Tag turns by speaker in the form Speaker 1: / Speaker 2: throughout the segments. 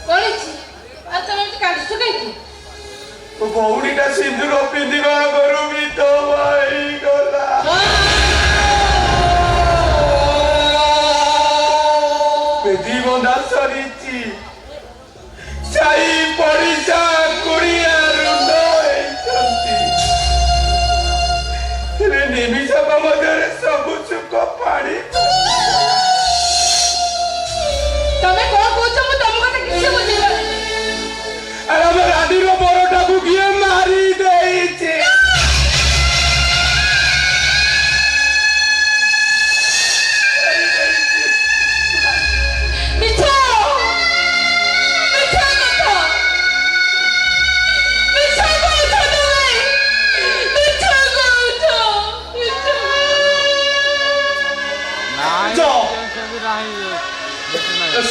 Speaker 1: କରିଛି ଆଉ ତମେ ଏମିତି କାନ୍ଦୁଛ କାହିଁକି?
Speaker 2: ଭଉଣୀଟା ସିନ୍ଦୁର ପିନ୍ଧିବା ଆଗରୁ ବିଧବା ହେଇଗଲା। ବେଦି ବନ୍ଧା ସରିଛି। ସାଇ ପଡ଼ିଶା କୁଡ଼ିଆ ରୁଣ୍ଡ ହେଇଛନ୍ତି। ହେଲେ ନିମିଷକ ମଧ୍ୟରେ ସବୁ ସୁଖ ପାଣି।
Speaker 1: ତମେ କଣ କହୁଛ? ମୁଁ ତମ କଥା କିଛି ବୁଝିପାରୁନି।
Speaker 2: ଆରେ ଆମ ରାନୀର ବରଟାକୁ କିଏ ମାରି ଦେଇଛି?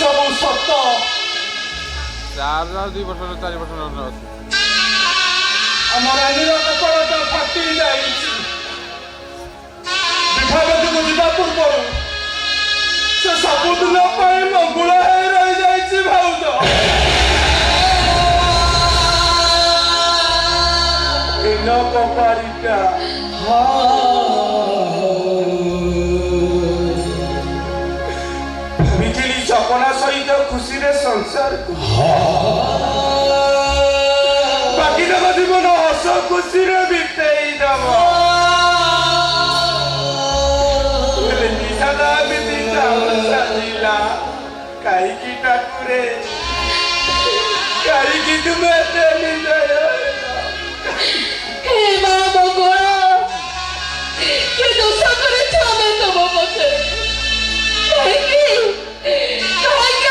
Speaker 2: ସବୁ ସତ।
Speaker 3: 2 ବର୍ଷ 4 ବର୍ଷ ଅଛି।
Speaker 2: ଆମ ରାନୀର କପାଳଟା ଫାଟି ଯାଇଛି। ବିଭାଗକୁ ଯିବା ପୂର୍ବରୁ ସେ ସବୁଦିନ ପାଇଁ ମଙ୍ଗୁଳ ହେଇ ରହିଯାଇଛି ଭାଉଜ। ଦିନ କପାଳିଟା ବିଜୁଳି ସପନା ସହିତ ଖୁସିରେ ସଂସାର ବାକି ଦେବ ଜୀବନ ହସ ଖୁସିରେ ବିତେଇ ଦେବ। ହେଲେ ନିଶାଦା ବିଧି ଚାଲିଲା କାହିଁକି ଠାକୁରେ? କାହିଁକି ତୁମେ ଏତେ ନିର୍ଦୟ?
Speaker 1: ହେ ମା ମଙ୍ଗଳା, କି ଦୋଷ କରିଛ ଆମେ ତମ ପାଖରେ? କାହିଁକି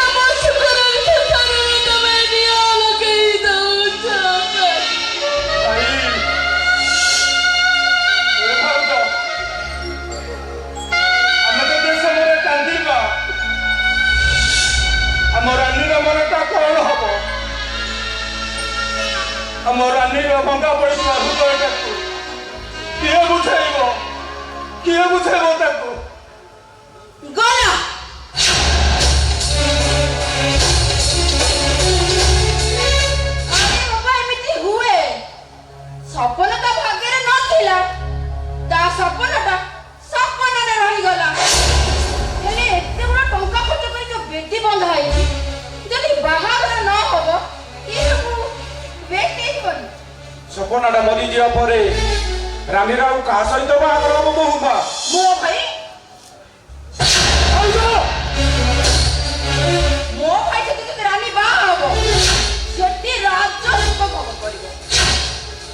Speaker 1: ଆମ ସୁଖର ସଂସାରରେ ତମେ ନିଆଁ ଲଗେଇ ଦଉଛ?
Speaker 2: ଆମେ ତ ଦେଶରେ କାନ୍ଦିବା। ଆମ ରାନୀର ମନଟା କଣ ହବ? ଆମ ରାନୀର ଭଙ୍ଗା ପଡ଼ିଥିବା ହୃଦୟଟାକୁ କିଏ ବୁଝେଇବ? କିଏ ବୁଝେଇବ ତାକୁ?
Speaker 1: ଗଲା ଏମିତି ହୁଏ। ସପନ ତ ଭାଗ୍ୟରେ ନଥିଲା, ତା ସପନଟା ସପନରେ ରହିଗଲା। ହେଲେ ଏତେ ବଡ଼ ଟଙ୍କା ଖର୍ଚ୍ଚ କରି ଯୋଉ ବେଦି ବନ୍ଧା ହେଇଛି, ଯଦି ବାହାଘର ନ ହବ
Speaker 2: ସପନାଟା ମରିଯିବା ପରେ ରାନୀର ଆଉ କାହା ସହିତ ବାହାଘର ହବ? ବୋହୁମା
Speaker 1: ମୋ ଭାଇ, ମୋ ଭାଇ ଯଦି ରାନୀ ବାହା ହବ, ସେଠି ରାଜ ଭୋଗ କରିବ।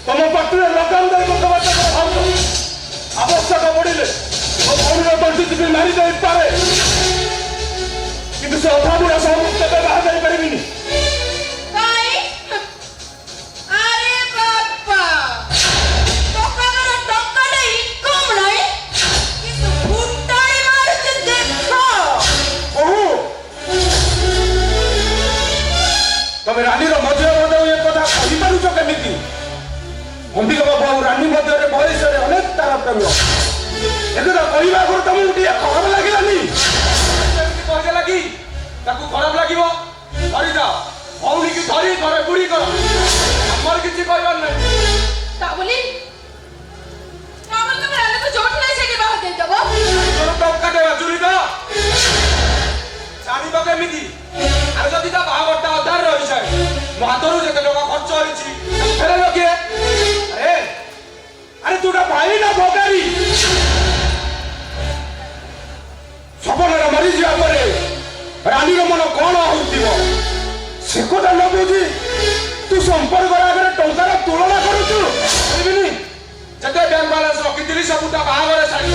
Speaker 2: ତମ ପାଟିରେ ଲଗାମ ଦେଇ କଥାବାର୍ତ୍ତା ଭାବୁଛ? ଆବଶ୍ୟକ ପଡ଼ିଲେ ମୋ ଭଉଣୀର ତଣ୍ଟି ମାରି ଦେଇପାରେ, କିନ୍ତୁ ସେ ଅଧା ବୁଢ଼ା ସବୁ କେବେ ବାହା ଯାଇପାରିବିନି। ତମେ ରାନୀର ମଝିରେ ମଧ୍ୟ ଏ କଥା କହିପାରୁଛ କେମିତି? ଅମ୍ବିକା ବାବୁ ଆଉ ରାନୀ ମଧ୍ୟରେ ବୟସରେ ଅନେକ ତାରତମ୍ୟ। ଏକଥା କହିବା ଆଗରୁ ତମକୁ ଟିକେ ଖରାପ ଲାଗିଲାନି?
Speaker 4: କହିଦେଲା କି ତାକୁ ଖରାପ ଲାଗିବ? ଧରିଯାଅ, ଭଉଣୀକି ଧରି ଘରେ ବୁଢୀ କର। ଆମର କିଛି କହିବାର ନାହିଁ।
Speaker 1: ତା ବୋଲି ତମେ ରାନୀକୁ ଯୋଉଠି ନାହିଁ ସେଇଠି ବାହା ଦେଇଦବ?
Speaker 4: ଟଙ୍କା ଦେବା ଚୁରି ତ ଜାଣିବ କେମିତି? ଆଉ ଯଦି ତା ବାହାଘରଟା ଅଧାରେ ରହିଯାଏ, ମୋ ହାତରୁ ଯେତେ ଟଙ୍କା ଖର୍ଚ୍ଚ ହେଇଛି ଫେରେଇବ କିଏ?
Speaker 2: ଆରେ ତୁଟା ଭାଇ ନା ଭଗାରୀ? ସପନାଟା ମରିଯିବା ପରେ ରାନୀର ମନ କଣ ହଉଥିବ ସେ କଥା ନ ବୁଝି ତୁ ସମ୍ପର୍କ ଆଗରେ ଟଙ୍କାର ତୁଳନା କରୁଛୁ?
Speaker 4: କହିବିନି, ଯେତେ ବ୍ୟାଙ୍କ ବାଲାନ୍ସ ରଖିଥିଲି ସବୁ ତା ବାହାଘରେ ସାରି।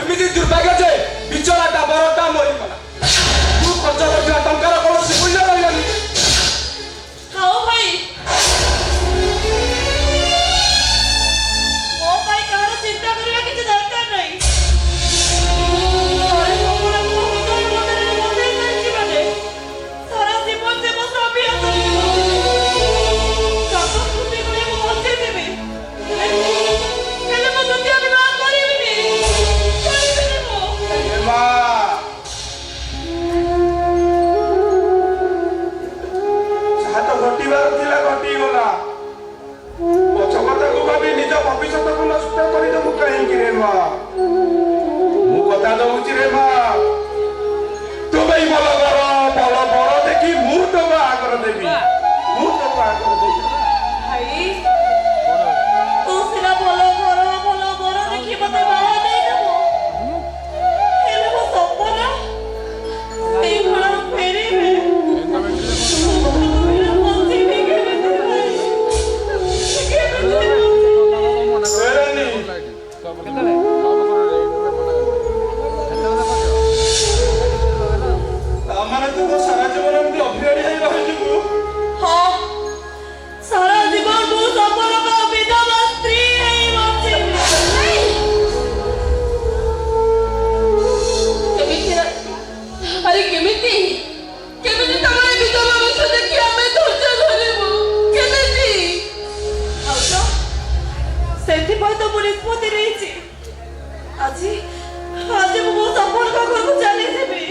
Speaker 4: ଏମିତି ଦୁର୍ଭାଗ୍ୟ ଯେ ବିଚରାଟା ବରଟା ମରିଗଲା। ତୁ ଖର୍ଚ୍ଚ କରିଥିବା ଟଙ୍କାର କୌଣସି ମୂଲ୍ୟ ରହିଲାନି।
Speaker 1: ହଉ ଭାଇ, ମୋ ପାଇଁ କାହାର ଚିନ୍ତା କରିବା କିଛି ଦରକାର ନାହିଁ। ସାରା ଜୀବନ ସେ ମୋ ସ୍ୱାମୀ ହେଲେ ମୁଁ ଦ୍ୱିତୀୟ ବିବାହ କରିବିନି।
Speaker 2: ଘଟିବାର ଥିଲା ଘଟିଗଲା। ପଛ କଥାକୁ ଭାବି ନିଜ ଭବିଷ୍ୟତକୁ ନଷ୍ଟ କରିଦେବୁ କାହିଁକି ରେ ମା? ମୁଁ କଥା ଦଉଛି ରେ ମା, ତୁ ଭାଇ ଭଲ କର, ଭଲ ବର ଦେଖି ମୁଁ ତ ବାହାଘର ଦେବି, ମୁଁ ତ ବାହାଘର ଦେବି।
Speaker 1: ଭାଇ ତୁ ସିନା ଭଲ ଘର ଭଲ ବର ଦେଖି ମତେ ବାହା ଦେଇଦେବୁ, ହେଲେ ମୋ ସପନ ସେଇ ଘର ଫେରିବେ
Speaker 2: ମାନେ ତୁ ତ ସାରା ଜୀବନ ଏମିତି ଅଭିଆଡି ହେଇ ରହିଯିବୁ।
Speaker 1: ହଁ ସାରା ଜୀବନ ମୁଁ ସପନଙ୍କ ବିଧବା ସ୍ତ୍ରୀ ହେଇ ବଞ୍ଚିବି। କେମିତି ଆରେ କେମିତି କେମିତି ତମର ଏ ବିଧବା ବେଶ ଦେଖି ଆମେ ଧୈର୍ଯ୍ୟ ଧରିବୁ କେମିତି? ଭାଉଜ ସେଥିପାଇଁ ତ ମୁଁ ନିଷ୍ପତ୍ତି ନେଇଛି, ଆଜି ଆଜି ମୁଁ ମୋ ସପନଙ୍କ ଘରକୁ ଚାଲିଯିବି,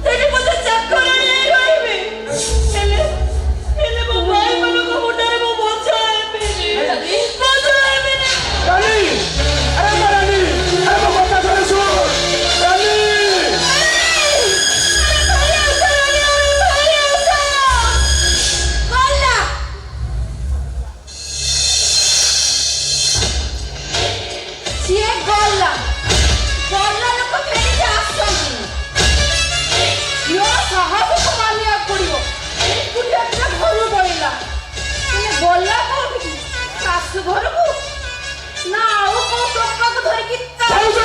Speaker 1: ସେଠି ମୋତେ ଚାକରାଣୀ ହେଇ ରହିବି, ହେଲେ ହେଲେ ମୋ ଭାଇମାନଙ୍କ ମୁଣ୍ଡରେ ମୁଁ ବୋଝ ହେବିନି, ବୋଝ ହେବିନି।
Speaker 2: ରାନୀ, ଆରେ ମୋ ରାନୀ, ଆରେ ମୋ କଥା ଥରେ ଶୁଣ। ରାନୀ,
Speaker 1: ସିଏ ଗଲା ଗଲା ଲୋକ ଫେରିକି ଆସନ୍ତି, ଝିଅ ସାହସକୁ ମାନିବାକୁ ପଡିବ। ଏକୁଟିଆ ପିଲା ଘରୁ ପଳେଇଲା, ହେଲେ ଗଲା କୋଉଠିକି? ଶାଶୁ ଘରକୁ ନା ଆଉ କୋଉ ଟୋକାକୁ ଧରିକି
Speaker 2: ଭାଉଜ!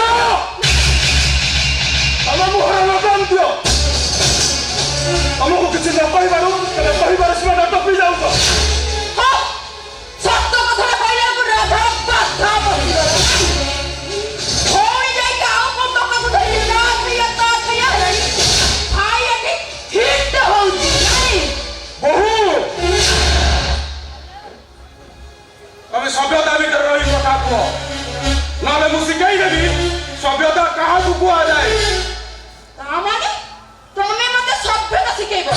Speaker 2: ତମ ମୁହଁରେ ଲଗାମ ଦିଅ। ତମକୁ କିଛି ନ କହିବାରୁ ତମେ କହିବାର ସୀମା ଟପି ଯାଉଛ।
Speaker 1: ହଁ, ସତ କଥାଟା କହିବାକୁ ରାଧା ବାଧା ବସିଗଲା। ଭଉଣୀ ଯାଇକି ଆଉ କୋଉ ଟୋକାକୁ ଧରିକି ତା ଖାଇବା ହେଲାଣି। ଭାଇ ଏଠି ହିଟ୍ ହଉଛି ନାଇଁ?
Speaker 2: ବହୁ, ତମେ ସଭ୍ୟତା ଭିତରେ ରହି କଥା କୁହ, ନହେଲେ ମୁଁ ଶିଖେଇ ଦେବି ସଭ୍ୟତା କାହାକୁ କୁହାଯାଏ।
Speaker 1: ତାମାନେ ତମେ ମତେ ସଭ୍ୟତା ଶିଖେଇବ?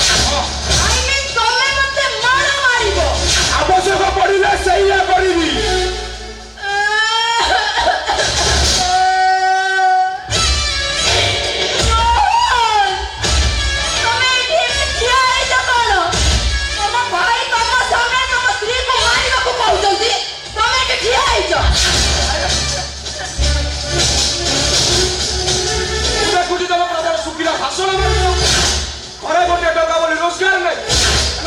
Speaker 1: I mean ତମେ ମତେ ମାଡ଼ ମାରିବ?
Speaker 2: ଆବଶ୍ୟକ ପଡ଼ିଲେ ସେଇଆ କରିବି।
Speaker 1: ତମେ ଏଠି ଏମିତି ଠିଆ ହେଇଛ କଣ? ତମ ଭାଇ ତମ ସାମ୍ନାରେ ତମ ସ୍ତ୍ରୀକୁ ମାରିବାକୁ କହୁଛନ୍ତି, ତମେ ଏଠି ଠିଆ ହେଇଛ।
Speaker 4: ମୁଁ ଦେଖୁଛି ତମ ପ୍ରବଳ ଶୁଖିଲା ଭାଷଣ ମାରୁଛ। ଘରେ ଗୋଟେ ଟଙ୍କା ବୋଲି ରୋଜଗାର ନାହିଁ,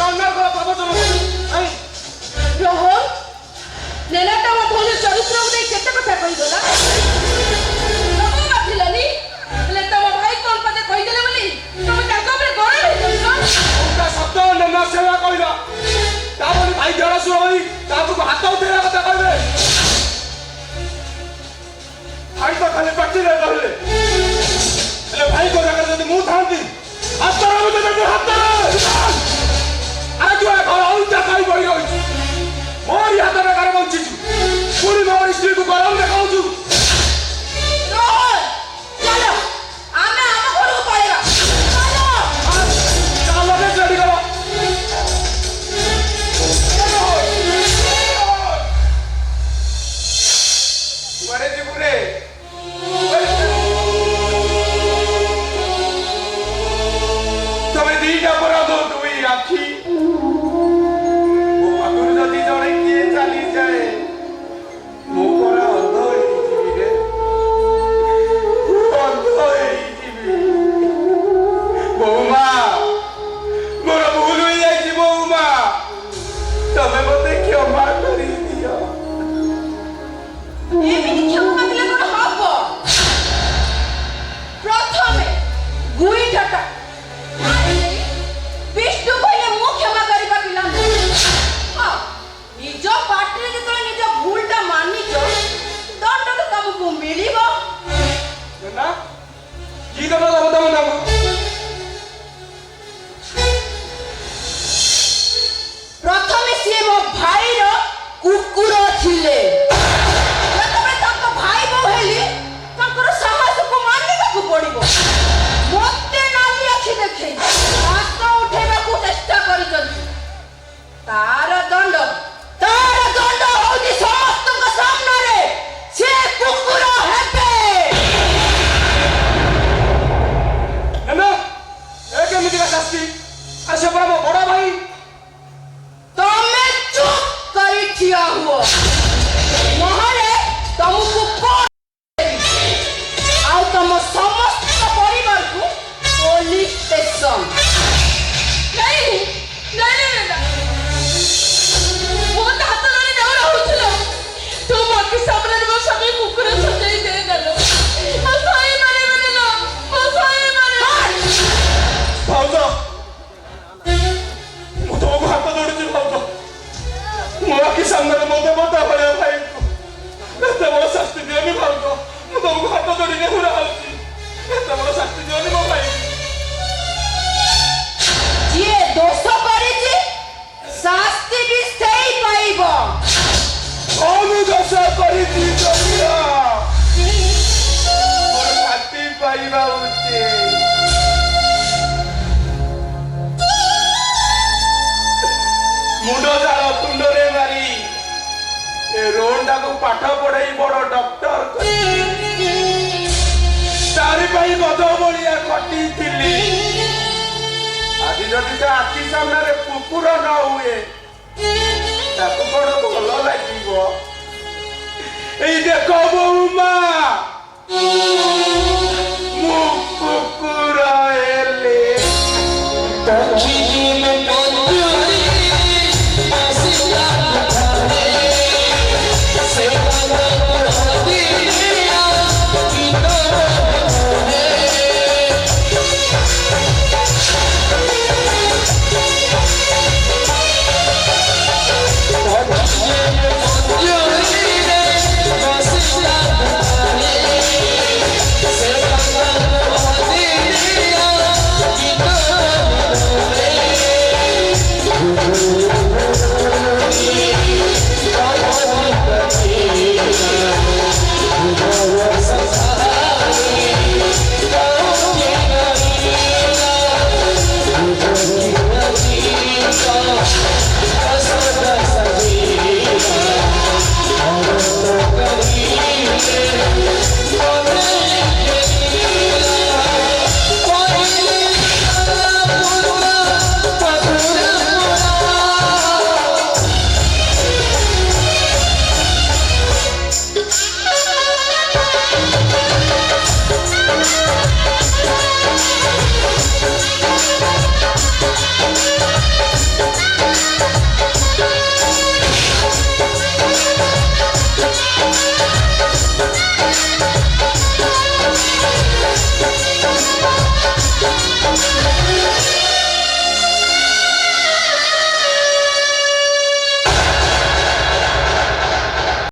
Speaker 4: ଅନ୍ୟଙ୍କର ପ୍ରବଚନ କରୁଛ।
Speaker 1: ରୋହନ ନେଲାଟା ମୋ ଭଉଣୀ ଚରିତ୍ରକୁ ନେଇ କେତେ କଥା କହିଗଲା। ତମ ବାଧିଲାନି, ହେଲେ ତମ ଭାଇ କଣ ପଦେ କହିଦେଲେ ବୋଲି ତମେ ତାଙ୍କ ଉପରେ ଗରମ ହେଇଯାଉଛ।
Speaker 4: ତା ଶବ୍ଦ ନେନା ସେବା କହିଲ, ତା ବୋଲି ଭାଇ ଦେଢ଼ଶୁର ହୋଇ ତାକୁ ହାତ ଉଠେଇବା କଥା କହିବେ।
Speaker 2: ଭାଇ ତ ଖାଲି ପାଟିରେ କହିଲେ, ହେଲେ ଭାଇଙ୍କ ଜାଗାରେ ଯଦି ମୁଁ ଥାନ୍ତି ହାତରେ ମୁଁ ଦେବି ହାତରେ।
Speaker 4: ଆରେ ତୁ ଏ ଘର ଅଉଟା ଖାଇ ପଡ଼ି ରହିଛୁ, ମୋରି ହାତରେ କାରେ ବଞ୍ଚିଛୁ, ପୁଣି ମୋରି ସ୍ତ୍ରୀକୁ ଗରମ ଦେଖାଉଛୁ।
Speaker 1: ରୋହନ ଚାଲ ଆମେ ଆମ ଘରକୁ ପଳେଇବା, ଚାଲ।
Speaker 4: ଚାଲ ବେଶ ରେଡି କର।
Speaker 2: କୁଆଡ଼େ ଯିବୁ ରେ? ତମେ ଦିଟା ପରା ଦो ଦୁଇ ଆଖି, ମୋ ପାଖରୁ ଯଦି ଜଣେ କିଏ ଚାଲିଯାଏ ମୁଁ ପରା ଅନ୍ଧ ହେଇଯିବି ରେ, ଅନ୍ଧ ହେଇଯିବି। ବୋଉମା, ମୋର ଭୁଲ ହେଇଯାଇଛି ବୋଉମା, ତମେ ମତେ କ୍ଷମା କରିଦିଅ।
Speaker 1: ଏମିତି କ୍ଷମା ମାଗିଲେ କଣ ହବ? ପ୍ରଥମେ ଗୁଇଠାଟା ବିଷ୍ଣୁ କହିଲେ ମୁଁ କ୍ଷମା କରିବା ପିଲା ନୁହେଁ। ହଁ, ନିଜ ପାଟିରେ ଯେତେବେଳେ ନିଜ ଭୁଲଟା ମାନିଛ, ଦଣ୍ଡ ତ ତମକୁ ମିଳିବ।
Speaker 4: ନା କି ଦଣ୍ଡ ଦବ ତମ ତାଙ୍କୁ?
Speaker 1: ପ୍ରଥମେ ସିଏ ମୋ ଭାଇର କୁକୁର ଥିଲେ, ଯେତେବେଳେ ତାଙ୍କ ଭାଇ ବୋହୂ ହେଲି ତାଙ୍କର ସାହସକୁ ମାନିବାକୁ ପଡିବ। ମତେ ନାଲି ଆଖି ଦେଖେଇ ହାତ ଉଠେଇବାକୁ ଚେଷ୍ଟା କରିଛନ୍ତି,
Speaker 4: ଏମିତିକା ଶାସ୍ତି? ଆରେ ସେ ପରା ମୋ ବଡ ଭାଇ।
Speaker 1: ତମେ ଚୁପ କରି ଠିଆ ହୁଅ, ନହେଲେ ତମକୁ କୋର୍ଟ ଦେବି ଆଉ ତମ ସମସ୍ତ ପରିବାରକୁ ପୋଲିସ ଷ୍ଟେସନ।
Speaker 5: ନାଇଁ ନାଇଁ ନାଇଁ ନାଇଁ ମୋ ତ ହାତ ଧରି ଡର ହଉଥିଲା। ତୁ ମୋ ଆଖି ସାମ୍ନାରେ ମୋ ସ୍ୱାମୀ କୁକୁର ସଜାଇ ଦେଇଦେଲୁ। ମୋ ସ୍ୱାମୀ ମାରିବନି ଲୋ, ମୋ ସ୍ୱାମୀ ମାରିବନି।
Speaker 4: ଭାଉଜ, ମୁଁ ତମକୁ ହାତ ଯୋଡୁଛି ଭାଉଜ। ମୋ ଆଖି ସାମ୍ନାରେ ମୋ ଦେବତା ଭଳିଆ ଭାଇଙ୍କୁ ଏତେ ବଡ ଶାସ୍ତି ଦିଅନି ଭାଉଜ। ମୁଁ ତମକୁ ହାତ ଯୋଡି ନେହୁରା ହଉଛି। ଏତେ ବଡ ଶାସ୍ତି ଦିଅନି ମୋ ଭାଇ।
Speaker 1: ଯିଏ ଦୋଷ କରିଛି ଶାସ୍ତି ବି ସେଇ ପାଇବ।
Speaker 2: କଣ ଦୋଷ କରିଛି ଜମିଆ? ମୋର ଶାସ୍ତି ପାଇବା ଉଚିତ। ମୁଣ୍ଡ ଝାଳ ତୁଣ୍ଡରେ ମାରି ଏ ରୋହନଟାକୁ ପାଠ ପଢେଇ ବଡ ଡକ୍ଟର ତାରି ପାଇଁ ଗଧ ଭଳିଆ ଖଟିଥିଲି। ଆଜି ଯଦି ତା ଆଖି ସାମ୍ନାରେ କୁକୁର ନ ହୁଏ ତାକୁ କଣ ଭଲ ଲାଗିବ? ଏଇ ଦେଖ ବୋଉମା, ମୁଁ କୁକୁର ହେଲି।